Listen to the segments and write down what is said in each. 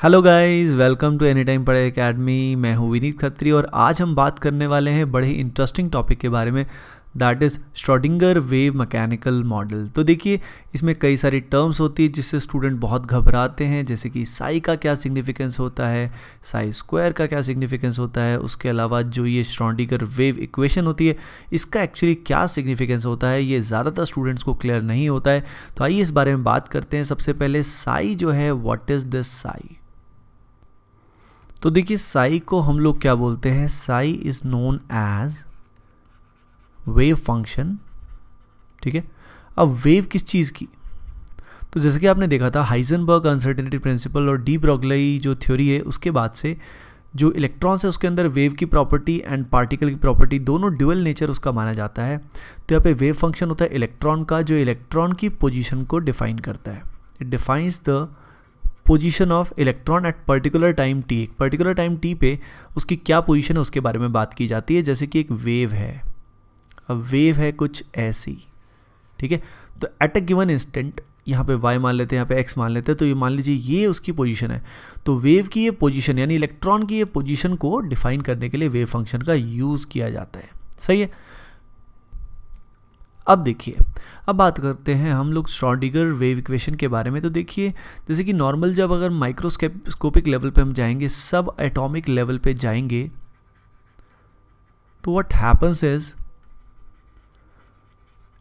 Hello guys, welcome to any time Padhe academy. मैं हूँ विनीत खत्री और आज हम बात करने वाले हैं बड़े ही इंटरेस्टिंग टॉपिक के बारे में, that is Schrodinger wave mechanical model. तो देखिए, इसमें कई सारी टर्म्स होती है जिससे स्टूडेंट बहुत घबराते हैं, जैसे कि साई का क्या सिग्निफिकेंस होता है, साई स्क्वायर का क्या सिग्निफिकेंस होता है, उसके अलावा जो ये श्रोडिंगर वेव इक्वेशन होती है इसका एक्चुअली क्या सिग्निफिकेंस होता है, ये ज़्यादातर स्टूडेंट्स को क्लियर नहीं होता है। तो आइए इस बारे में बात करते हैं। सबसे पहले साई जो है, व्हाट इज़ दिस साई? तो देखिए, साई को हम लोग क्या बोलते हैं? Psi is known as wave function. ठीक है, अब वेव किस चीज़ की? तो जैसे कि आपने देखा था हाइजेनबर्ग अनसर्टेनिटी प्रिंसिपल और डी ब्रोगली जो थ्योरी है, उसके बाद से जो इलेक्ट्रॉन्स है उसके अंदर वेव की प्रॉपर्टी एंड पार्टिकल की प्रॉपर्टी दोनों ड्यूअल नेचर उसका माना जाता है। तो यहाँ पे वेव फंक्शन होता है इलेक्ट्रॉन का, जो इलेक्ट्रॉन की पोजीशन को डिफाइन करता है। It defines the position of electron at particular time T. एक पर्टिकुलर टाइम टी पे उसकी क्या पोजीशन है उसके बारे में बात की जाती है। जैसे कि एक वेव है, अब वेव है कुछ ऐसी, ठीक है। तो एट अ गिवन इंस्टेंट, यहाँ पे y मान लेते हैं, यहाँ पे x मान लेते हैं, तो ये मान लीजिए ये उसकी पोजीशन है। तो वेव की ये पोजीशन यानी इलेक्ट्रॉन की ये पोजीशन को डिफाइन करने के लिए वेव फंक्शन का यूज़ किया जाता है। सही है। अब देखिए, अब बात करते हैं हम लोग श्रोडिंगर वेव इक्वेशन के बारे में। तो देखिए, जैसे कि नॉर्मल जब अगर माइक्रोस्कोपिक लेवल पे हम जाएंगे, सब एटॉमिक लेवल पे जाएंगे, तो व्हाट हैपन्स इज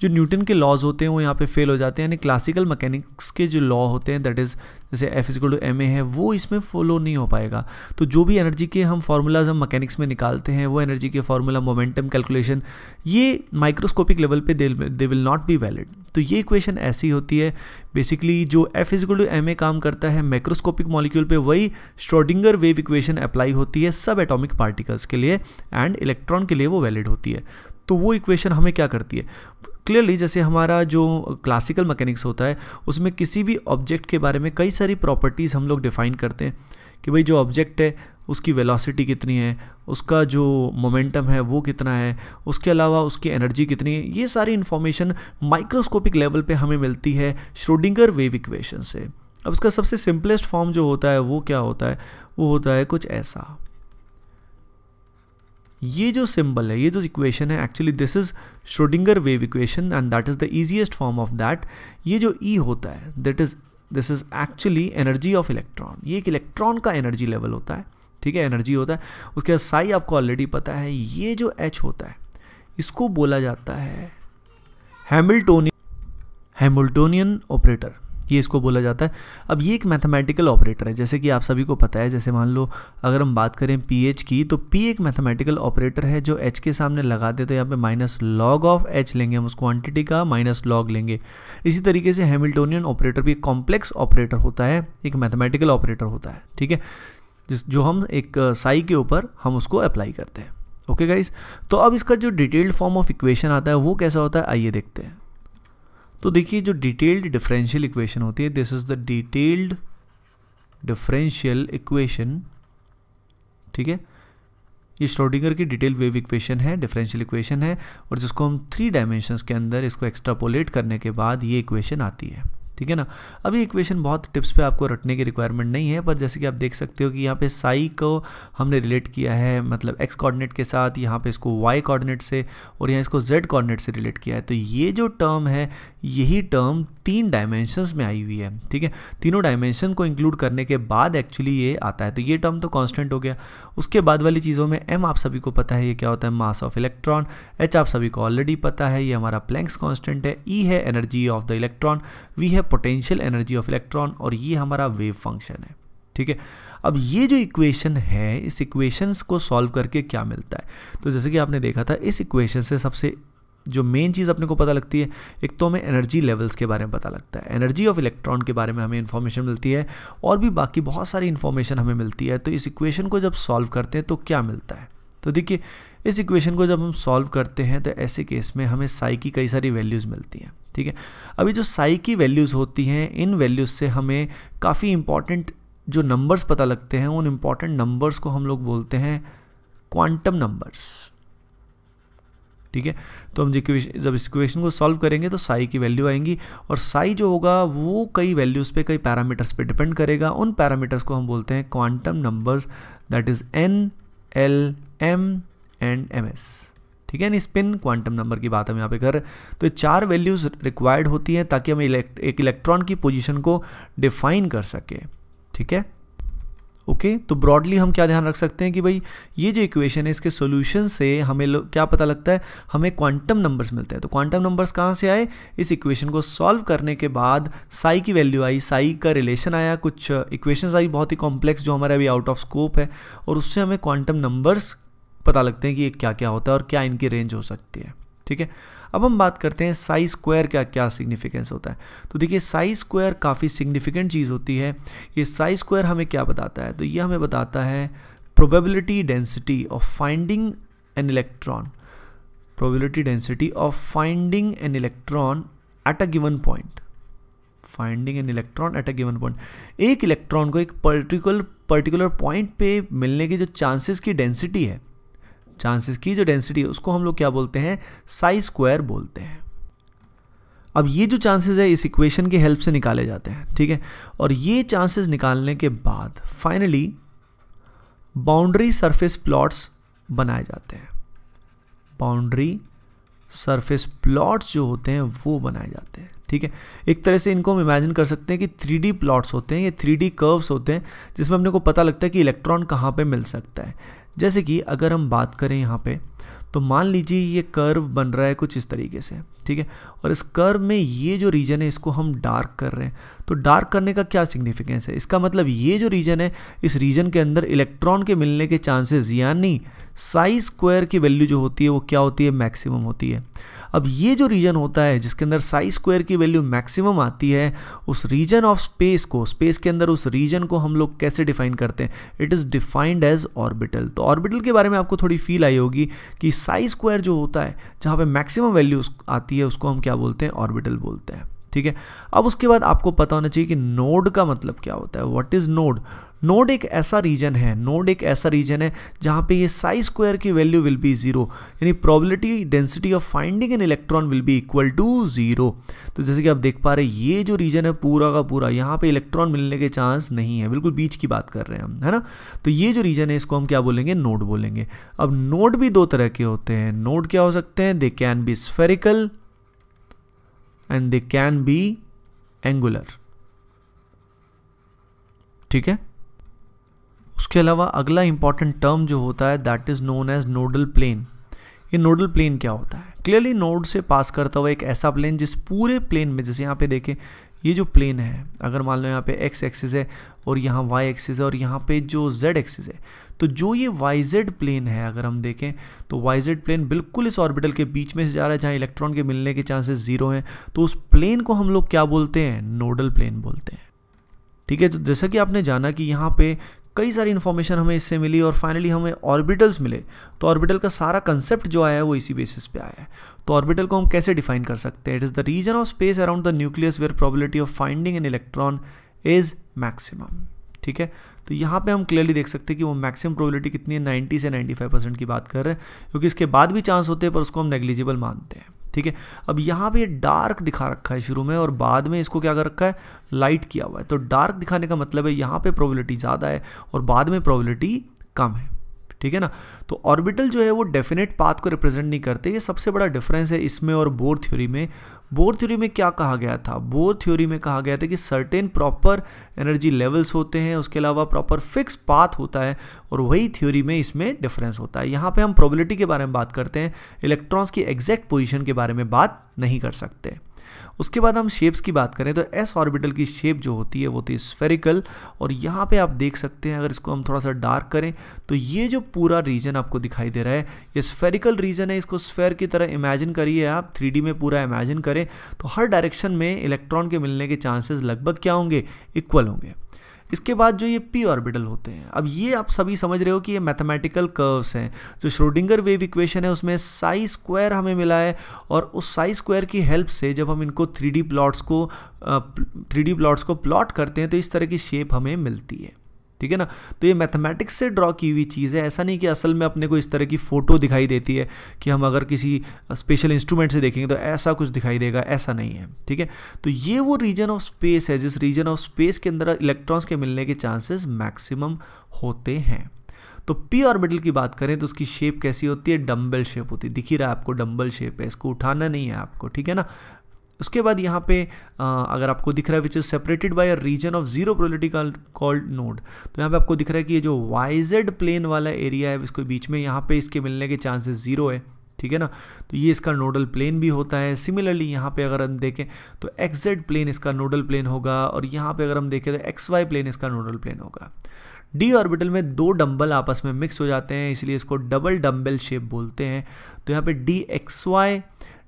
जो न्यूटन के लॉज होते हैं वो यहाँ पे फेल हो जाते हैं। यानी क्लासिकल मैकेनिक्स के जो लॉ होते हैं, दैट इज़ जैसे F=ma है, वो इसमें फॉलो नहीं हो पाएगा। तो जो भी एनर्जी के हम फार्मूलाज हम मैकेनिक्स में निकालते हैं, वो एनर्जी के फार्मूला, मोमेंटम कैलकुलेशन, ये माइक्रोस्कोपिक लेवल पे they will not be valid. तो ये इक्वेशन ऐसी होती है बेसिकली, जो F=ma काम करता है मैक्रोस्कोपिक मॉलिक्यूल पे, वही श्रोडिंगर वेव इक्वेशन अप्लाई होती है सब एटॉमिक पार्टिकल्स के लिए, एंड इलेक्ट्रॉन के लिए वो वैलिड होती है। तो वो इक्वेशन हमें क्या करती है? क्लियरली, जैसे हमारा जो क्लासिकल मैकेनिक्स होता है उसमें किसी भी ऑब्जेक्ट के बारे में कई सारी प्रॉपर्टीज़ हम लोग डिफाइन करते हैं कि भाई जो ऑब्जेक्ट है उसकी वेलोसिटी कितनी है, उसका जो मोमेंटम है वो कितना है, उसके अलावा उसकी एनर्जी कितनी है। ये सारी इन्फॉर्मेशन माइक्रोस्कोपिक लेवल पे हमें मिलती है श्रोडिंगर वेव इक्वेशन से। अब उसका सबसे सिंपलेस्ट फॉर्म जो होता है वो क्या होता है? वो होता है कुछ ऐसा। ये जो सिंबल है, ये जो इक्वेशन है, actually this is Schrodinger wave equation and that is the easiest form of that. ये जो ई होता है, this is actually energy of electron. ये एक इलेक्ट्रॉन का एनर्जी लेवल होता है, ठीक है, एनर्जी होता है। उसके बाद साई आपको ऑलरेडी पता है। ये जो एच होता है इसको बोला जाता है हैमिल्टोनियन ऑपरेटर, ये इसको बोला जाता है। अब ये एक मैथमेटिकल ऑपरेटर है, जैसे कि आप सभी को पता है। जैसे मान लो अगर हम बात करें pH की, तो p एक मैथमेटिकल ऑपरेटर है जो h के सामने लगा दे, तो यहाँ पे माइनस लॉग ऑफ h लेंगे हम, उस क्वांटिटी का माइनस लॉग लेंगे। इसी तरीके से हैमिल्टोनियन ऑपरेटर भी एक कॉम्प्लेक्स ऑपरेटर होता है, एक मैथमेटिकल ऑपरेटर होता है, ठीक है, जो हम एक साई के ऊपर हम उसको अप्लाई करते हैं। ओके गाइज, तो अब इसका जो डिटेल्ड फॉर्म ऑफ इक्वेशन आता है वो कैसा होता है, आइए देखते हैं। तो देखिए, जो डिटेल्ड डिफरेंशियल इक्वेशन होती है, this is the detailed differential equation, ठीक है। ये श्रोडिंगर की डिटेल वेव इक्वेशन है, डिफरेंशियल इक्वेशन है, और जिसको हम 3 डायमेंशंस के अंदर इसको एक्सट्रापोलेट करने के बाद ये इक्वेशन आती है, ठीक है ना। अब ये इक्वेशन बहुत टिप्स पे आपको रटने की रिक्वायरमेंट नहीं है, पर जैसे कि आप देख सकते हो कि यहाँ पे साई को हमने रिलेट किया है, मतलब एक्स कोऑर्डिनेट के साथ, यहाँ पे इसको वाई कोऑर्डिनेट से, और यहाँ इसको जेड कोऑर्डिनेट से रिलेट किया है। तो ये जो टर्म है, यही टर्म 3 डायमेंशंस में आई हुई है, ठीक है। तीनों डायमेंशन को इंक्लूड करने के बाद एक्चुअली ये आता है। तो ये टर्म तो कांस्टेंट हो गया। उसके बाद वाली चीज़ों में m आप सभी को पता है ये क्या होता है, मास ऑफ इलेक्ट्रॉन। h आप सभी को ऑलरेडी पता है, ये हमारा प्लैंक्स कांस्टेंट है। e है energy of the electron, v है पोटेंशियल एनर्जी ऑफ इलेक्ट्रॉन, और ये हमारा वेव फंक्शन है, ठीक है। अब ये जो इक्वेशन है, इस इक्वेशंस को सॉल्व करके क्या मिलता है? तो जैसे कि आपने देखा था, इस इक्वेशन से सबसे जो मेन चीज़ अपने को पता लगती है, एक तो हमें एनर्जी लेवल्स के बारे में पता लगता है, एनर्जी ऑफ इलेक्ट्रॉन के बारे में हमें इन्फॉर्मेशन मिलती है, और भी बाकी बहुत सारी इन्फॉर्मेशन हमें मिलती है। तो इस इक्वेशन को जब सॉल्व करते हैं तो क्या मिलता है? तो देखिए, इस इक्वेशन को जब हम सॉल्व करते हैं तो ऐसे केस में हमें साई की कई सारी वैल्यूज़ मिलती हैं, ठीक है। अभी जो साई की वैल्यूज़ होती हैं, इन वैल्यूज़ से हमें काफ़ी इंपॉर्टेंट जो नंबर्स पता लगते हैं, उन इंपॉर्टेंट नंबर्स को हम लोग बोलते हैं क्वांटम नंबर्स, ठीक है। तो हम जब इस इक्वेशन को सॉल्व करेंगे तो साई की वैल्यू आएंगी, और साई जो होगा वो कई वैल्यूज़ पे, कई पैरामीटर्स पे डिपेंड करेगा। उन पैरामीटर्स को हम बोलते हैं quantum numbers, that is n, l, m and m s, ठीक है। स्पिन क्वांटम नंबर की बात हम यहाँ पे कर रहे हैं। तो ये 4 वैल्यूज़ रिक्वायर्ड होती हैं ताकि हम एक इलेक्ट्रॉन की पोजीशन को डिफाइन कर सके, ठीक है। ओके, तो ब्रॉडली हम क्या ध्यान रख सकते हैं कि भाई ये जो इक्वेशन है इसके सॉल्यूशन से हमें क्या पता लगता है, हमें क्वांटम नंबर्स मिलते हैं। तो क्वांटम नंबर्स कहाँ से आए, इस इक्वेशन को सॉल्व करने के बाद साई की वैल्यू आई, साई का रिलेशन आया, कुछ इक्वेशंस आई बहुत ही कॉम्प्लेक्स जो हमारे अभी आउट ऑफ स्कोप है, और उससे हमें क्वांटम नंबर्स पता लगते हैं कि ये क्या क्या होता है और क्या इनकी रेंज हो सकती है, ठीक है। अब हम बात करते हैं साई स्क्वायर का क्या सिग्निफिकेंस होता है। तो देखिए साई स्क्वायर काफ़ी सिग्निफिकेंट चीज़ होती है। ये साई स्क्वायर हमें क्या बताता है, तो ये हमें बताता है probability density of finding an electron, probability density of finding an electron at a given point, finding an electron at a given point. एक इलेक्ट्रॉन को एक पर्टिकुलर पॉइंट पे मिलने के जो चांसेस की डेंसिटी है, चांसेस की जो डेंसिटी है उसको हम लोग क्या बोलते हैं, साई स्क्वायर बोलते हैं। अब ये जो चांसेस है इस इक्वेशन की हेल्प से निकाले जाते हैं, ठीक है। और ये चांसेस निकालने के बाद फाइनली बाउंड्री सरफेस प्लॉट्स बनाए जाते हैं। बाउंड्री सरफेस प्लॉट्स जो होते हैं वो बनाए जाते हैं, ठीक है। एक तरह से इनको हम इमेजिन कर सकते हैं कि 3D प्लॉट्स होते हैं, ये 3D कर्व्स होते हैं जिसमें अपने को पता लगता है कि इलेक्ट्रॉन कहाँ पे मिल सकता है। जैसे कि अगर हम बात करें यहाँ पे, तो मान लीजिए ये कर्व बन रहा है कुछ इस तरीके से, ठीक है। और इस कर्व में ये जो रीजन है इसको हम डार्क कर रहे हैं। तो डार्क करने का क्या सिग्निफिकेंस है, इसका मतलब ये जो रीजन है इस रीजन के अंदर इलेक्ट्रॉन के मिलने के चांसेस यानी साई स्क्वायर की वैल्यू जो होती है वो क्या होती है, मैक्सिमम होती है। अब ये जो रीजन होता है जिसके अंदर साई स्क्वायर की वैल्यू मैक्सिमम आती है, उस रीजन ऑफ स्पेस को, स्पेस के अंदर उस रीजन को हम लोग कैसे डिफाइन करते हैं, it is defined as orbital. तो ऑर्बिटल के बारे में आपको थोड़ी फील आई होगी कि साई स्क्वायर जो होता है जहाँ पे मैक्सिमम वैल्यू आती है उसको हम क्या बोलते हैं, ऑर्बिटल बोलते हैं, ठीक है। अब उसके बाद आपको पता होना चाहिए कि नोड का मतलब क्या होता है, व्हाट इज नोड। नोड एक ऐसा रीजन है, नोड एक ऐसा रीजन है जहाँ पे ये साई स्क्वायर की वैल्यू विल बी 0, यानी probability density of finding an electron will be equal to 0। तो जैसे कि आप देख पा रहे हैं ये जो रीजन है पूरा का पूरा, यहाँ पे इलेक्ट्रॉन मिलने के चांस नहीं है, बिल्कुल बीच की बात कर रहे हैं हम, है ना। तो ये जो रीजन है इसको हम क्या बोलेंगे, नोड बोलेंगे। अब नोड भी 2 तरह के होते हैं। नोड क्या हो सकते हैं, they can be spherical and they can be angular, ठीक है। उसके अलावा अगला इंपॉर्टेंट टर्म जो होता है that is known as nodal plane. ये नोडल प्लेन क्या होता है, क्लियरली नोड से पास करता हुआ एक ऐसा प्लेन जिस पूरे प्लेन में, जैसे यहाँ पे देखें ये जो प्लेन है, अगर मान लो यहाँ पे एक्स एक्सिस है और यहाँ वाई एक्सिस है और यहाँ पे जो जेड एक्सिस है, तो जो ये वाई जेड प्लेन है अगर हम देखें तो वाई जेड प्लेन बिल्कुल इस ऑर्बिटल के बीच में से जा रहा है जहाँ इलेक्ट्रॉन के मिलने के चांसेस 0 हैं। तो उस प्लेन को हम लोग क्या बोलते हैं, नोडल प्लेन बोलते हैं, ठीक है। तो जैसा कि आपने जाना कि यहाँ पे कई सारी इन्फॉर्मेशन हमें इससे मिली और फाइनली हमें ऑर्बिटल्स मिले, तो ऑर्बिटल का सारा कंसेप्ट जो आया है वो इसी बेसिस पे आया है। तो ऑर्बिटल को हम कैसे डिफाइन कर सकते हैं, it is the region of space around the nucleus where probability of finding an electron is maximum, ठीक है। तो यहाँ पे हम क्लियरली देख सकते हैं कि वो मैक्सिमम प्रोबेबिलिटी कितनी है, 90 से 95% की बात कर रहे हैं, क्योंकि इसके बाद भी चांस होते हैं पर उसको हम नेग्लिजिबल मानते हैं, ठीक है। अब यहाँ पे ये डार्क दिखा रखा है शुरू में और बाद में इसको क्या कर रखा है, लाइट किया हुआ है। तो डार्क दिखाने का मतलब है यहाँ पे प्रोबेबिलिटी ज़्यादा है और बाद में प्रोबेबिलिटी कम है, ठीक है ना। तो ऑर्बिटल जो है वो डेफिनेट पाथ को रिप्रेजेंट नहीं करते, ये सबसे बड़ा डिफरेंस है इसमें और बोर थ्योरी में। बोर थ्योरी में क्या कहा गया था, बोर थ्योरी में कहा गया था कि सर्टेन प्रॉपर एनर्जी लेवल्स होते हैं, उसके अलावा प्रॉपर फिक्स पाथ होता है, और वही थ्योरी में इसमें डिफरेंस होता है। यहाँ पे हम प्रोबेबिलिटी के बारे में बात करते हैं, इलेक्ट्रॉन्स की एग्जैक्ट पोजीशन के बारे में बात नहीं कर सकते। उसके बाद हम शेप्स की बात करें तो एस ऑर्बिटल की शेप जो होती है वो होती है स्फेरिकल, और यहाँ पे आप देख सकते हैं अगर इसको हम थोड़ा सा डार्क करें तो ये जो पूरा रीजन आपको दिखाई दे रहा है ये स्फेरिकल रीजन है। इसको स्फेयर की तरह इमेजिन करिए आप, 3D में पूरा इमेजिन करें तो हर डायरेक्शन में इलेक्ट्रॉन के मिलने के चांसेस लगभग क्या होंगे, इक्वल होंगे। इसके बाद जो ये पी ऑर्बिटल होते हैं, अब ये आप सभी समझ रहे हो कि ये मैथमेटिकल कर्व्स हैं। जो श्रोडिंगर वेव इक्वेशन है उसमें साई स्क्वायर हमें मिला है, और उस साई स्क्वायर की हेल्प से जब हम इनको 3D प्लॉट्स को प्लॉट करते हैं तो इस तरह की शेप हमें मिलती है, ठीक है ना। तो ये मैथमेटिक्स से ड्रॉ की हुई चीज़ है, ऐसा नहीं कि असल में अपने को इस तरह की फ़ोटो दिखाई देती है कि हम अगर किसी स्पेशल इंस्ट्रूमेंट से देखेंगे तो ऐसा कुछ दिखाई देगा, ऐसा नहीं है, ठीक है। तो ये वो रीजन ऑफ स्पेस है जिस रीजन ऑफ स्पेस के अंदर इलेक्ट्रॉन्स के मिलने के चांसेस मैक्सिमम होते हैं। तो पी ऑर्बिटल की बात करें तो उसकी शेप कैसी होती है, डम्बल शेप होती है, दिख ही रहा है आपको डम्बल शेप है, इसको उठाना नहीं है आपको, ठीक है ना। उसके बाद यहाँ पे अगर आपको दिख रहा है which is separated by a region of zero probability called node, तो यहाँ पे आपको दिख रहा है कि ये जो वाईजेड प्लेन वाला एरिया है इसको बीच में यहाँ पे इसके मिलने के चांसेस जीरो है, ठीक है ना। तो ये इसका नोडल प्लेन भी होता है। सिमिलरली यहाँ पे अगर हम देखें तो एक्स-जेड प्लेन इसका नोडल प्लेन होगा और यहाँ पे अगर हम देखें तो एक्स-वाई प्लेन इसका नोडल प्लेन होगा। डी ऑर्बिटल में दो डंबल आपस में मिक्स हो जाते हैं इसलिए इसको डबल डंबल शेप बोलते हैं। तो यहाँ पे d x y,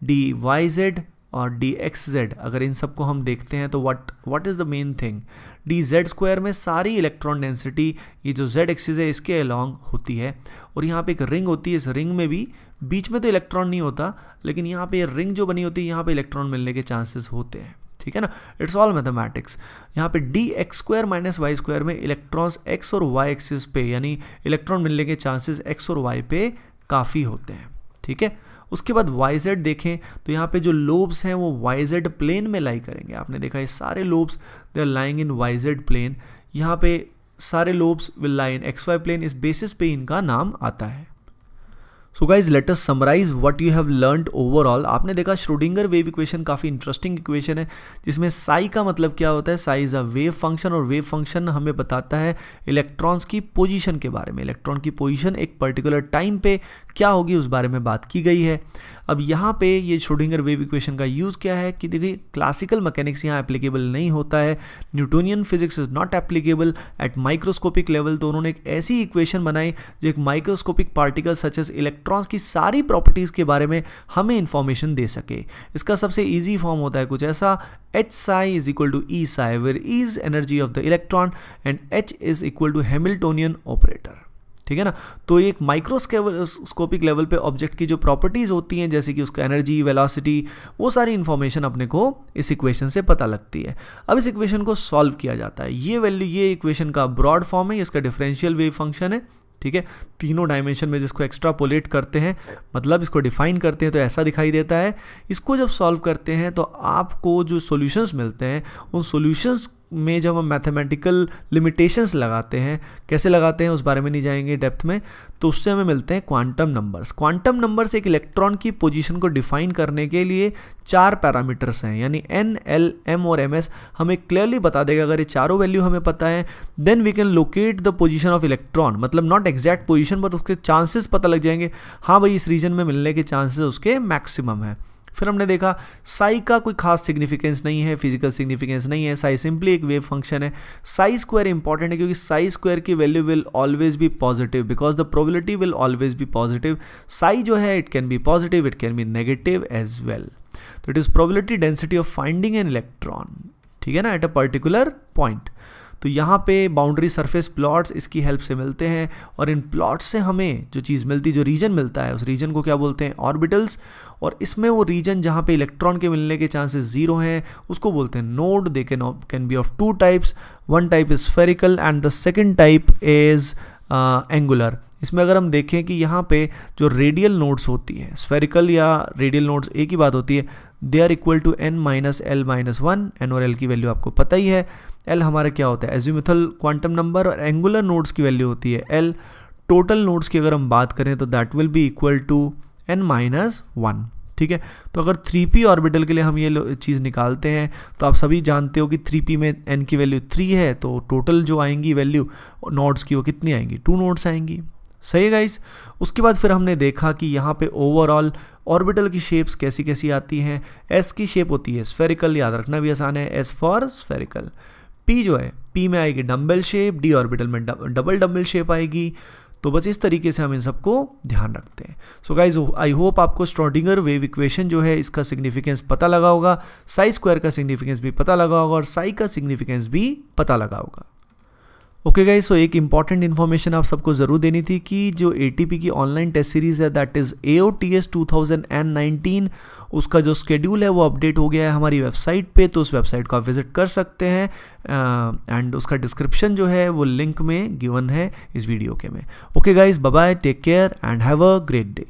d y z और डी एक्स जेड, अगर इन सबको हम देखते हैं तो what is the main thing, d z square में सारी इलेक्ट्रॉन डेंसिटी ये जो जेड एक्सिस है इसके अलॉन्ग होती है। और यहाँ पे एक रिंग होती है, इस रिंग में भी बीच में तो इलेक्ट्रॉन नहीं होता लेकिन यहाँ पे रिंग जो बनी होती है यहाँ पे इलेक्ट्रॉन मिलने के चांसेस होते हैं, ठीक है ना। It's all mathematics. यहाँ पे d x square minus y square में इलेक्ट्रॉन्स एक्स और वाई एक्सिस पे यानी इलेक्ट्रॉन मिलने के चांसेस एक्स और वाई पे काफ़ी होते हैं, ठीक है। उसके बाद वाई जेड देखें तो यहाँ पे जो लोब्स हैं वो वाई जेड प्लेन में लाई करेंगे। आपने देखा ये सारे lobes they are lying in y z plane, यहाँ पे सारे lobes will lie in x y plane, इस बेसिस पे इनका नाम आता है। So guys let us summarise what you have learned overall. आपने देखा श्रोडिंगर वेव इक्वेशन काफ़ी इंटरेस्टिंग इक्वेशन है जिसमें साई का मतलब क्या होता है, psi is a wave function और वेव फंक्शन हमें बताता है इलेक्ट्रॉन्स की पोजीशन के बारे में। इलेक्ट्रॉन की पोजीशन एक पर्टिकुलर टाइम पे क्या होगी उस बारे में बात की गई है। अब यहाँ पे ये श्रोडिंगर वेव इक्वेशन का यूज़ क्या है कि देखिए क्लासिकल मैकेनिक्स यहाँ एप्लीकेबल नहीं होता है, Newtonian physics is not applicable at microscopic level. तो उन्होंने एक ऐसी इक्वेशन बनाई जो एक microscopic particle such as electrons की सारी प्रॉपर्टीज़ के बारे में हमें इंफॉर्मेशन दे सके। इसका सबसे ईजी फॉर्म होता है कुछ ऐसा, H psi is equal to E psi where E is energy of the electron and H is equal to Hamiltonian operator, ठीक है ना। तो एक माइक्रोस्कोपिक लेवल पे ऑब्जेक्ट की जो प्रॉपर्टीज़ होती हैं जैसे कि उसका एनर्जी, वेलोसिटी, वो सारी इन्फॉर्मेशन अपने को इस इक्वेशन से पता लगती है। अब इस इक्वेशन को सॉल्व किया जाता है। ये वैल्यू ये इक्वेशन का ब्रॉड फॉर्म है, इसका डिफरेंशियल वेव फंक्शन है, ठीक है। तीनों डायमेंशन में जिसको एक्स्ट्रापोलेट करते हैं मतलब इसको डिफाइन करते हैं तो ऐसा दिखाई देता है। इसको जब सॉल्व करते हैं तो आपको जो सॉल्यूशंस मिलते हैं उन सॉल्यूशंस में जब हम मैथमेटिकल लिमिटेशंस लगाते हैं, कैसे लगाते हैं उस बारे में नहीं जाएंगे डेप्थ में, तो उससे हमें मिलते हैं क्वांटम नंबर्स। क्वांटम नंबर्स एक इलेक्ट्रॉन की पोजीशन को डिफाइन करने के लिए 4 पैरामीटर्स हैं यानी n, l, m और ms हमें क्लियरली बता देगा। अगर ये चारों वैल्यू हमें पता है then we can locate the position of electron, मतलब नॉट एग्जैक्ट पोजीशन बट उसके चांसेस पता लग जाएंगे, हाँ भाई इस रीजन में मिलने के चांसेस उसके मैक्सिमम है। फिर हमने देखा साई का कोई खास सिग्निफिकेंस नहीं है, फिजिकल सिग्निफिकेंस नहीं है, साई सिंपली एक वेव फंक्शन है। साई स्क्वायर इंपॉर्टेंट है क्योंकि साई स्क्वायर की value will always be positive because the probability will always be positive. Psi जो है it can be positive, it can be negative as well. तो it is probability density of finding an electron, ठीक है ना, at a particular point. तो यहाँ पे boundary surface plots इसकी हेल्प से मिलते हैं और इन प्लॉट्स से हमें जो चीज़ मिलती, जो रीजन मिलता है उस रीजन को क्या बोलते हैं, ऑर्बिटल्स। और इसमें वो रीजन जहाँ पे इलेक्ट्रॉन के मिलने के चांसेस जीरो हैं उसको बोलते हैं node. They can be of 2 types, one type is spherical and the second type is angular. इसमें अगर हम देखें कि यहाँ पे जो रेडियल नोड्स होती हैं, स्फेरिकल या रेडियल नोड्स एक ही बात होती है, they are equal to n minus l minus 1। N और एल की वैल्यू आपको पता ही है। एल हमारा क्या होता है, एजिमुथल क्वांटम नंबर, और एंगुलर नोड्स की वैल्यू होती है एल। टोटल नोड्स की अगर हम बात करें तो that will be equal to n minus 1, ठीक है। तो अगर 3p ऑर्बिटल के लिए हम ये चीज़ निकालते हैं तो आप सभी जानते हो कि 3p में n की वैल्यू 3 है तो टोटल जो आएंगी वैल्यू नोड्स की वो कितनी आएंगी, 2 नोड्स आएंगी, सही है गाइस। उसके बाद फिर हमने देखा कि यहाँ पे ओवरऑल ऑर्बिटल की शेप्स कैसी कैसी आती हैं। s की शेप होती है स्फेरिकल, याद रखना भी आसान है, s फॉर स्फेरिकल। p जो है, p में आएगी डम्बल शेप, d ऑर्बिटल में डबल डम्बल शेप आएगी। तो बस इस तरीके से हम इन सबको ध्यान रखते हैं। सो गाइज आई होप आपको श्रोडिंगर वेव इक्वेशन जो है इसका सिग्निफिकेंस पता लगा होगा, साई स्क्वायर का सिग्निफिकेंस भी पता लगा होगा और साई का सिग्निफिकेंस भी पता लगा होगा। ओके गाइस, सो एक इंपॉर्टेंट इन्फॉर्मेशन आप सबको ज़रूर देनी थी कि जो ATP की ऑनलाइन टेस्ट सीरीज़ है दैट इज़ AOTS 2019, उसका जो स्केड्यूल है वो अपडेट हो गया है हमारी वेबसाइट पे, तो उस वेबसाइट को आप विज़िट कर सकते हैं एंड उसका डिस्क्रिप्शन जो है वो लिंक में गिवन है इस वीडियो के में। Okay guys, bye bye, take care and have a great day.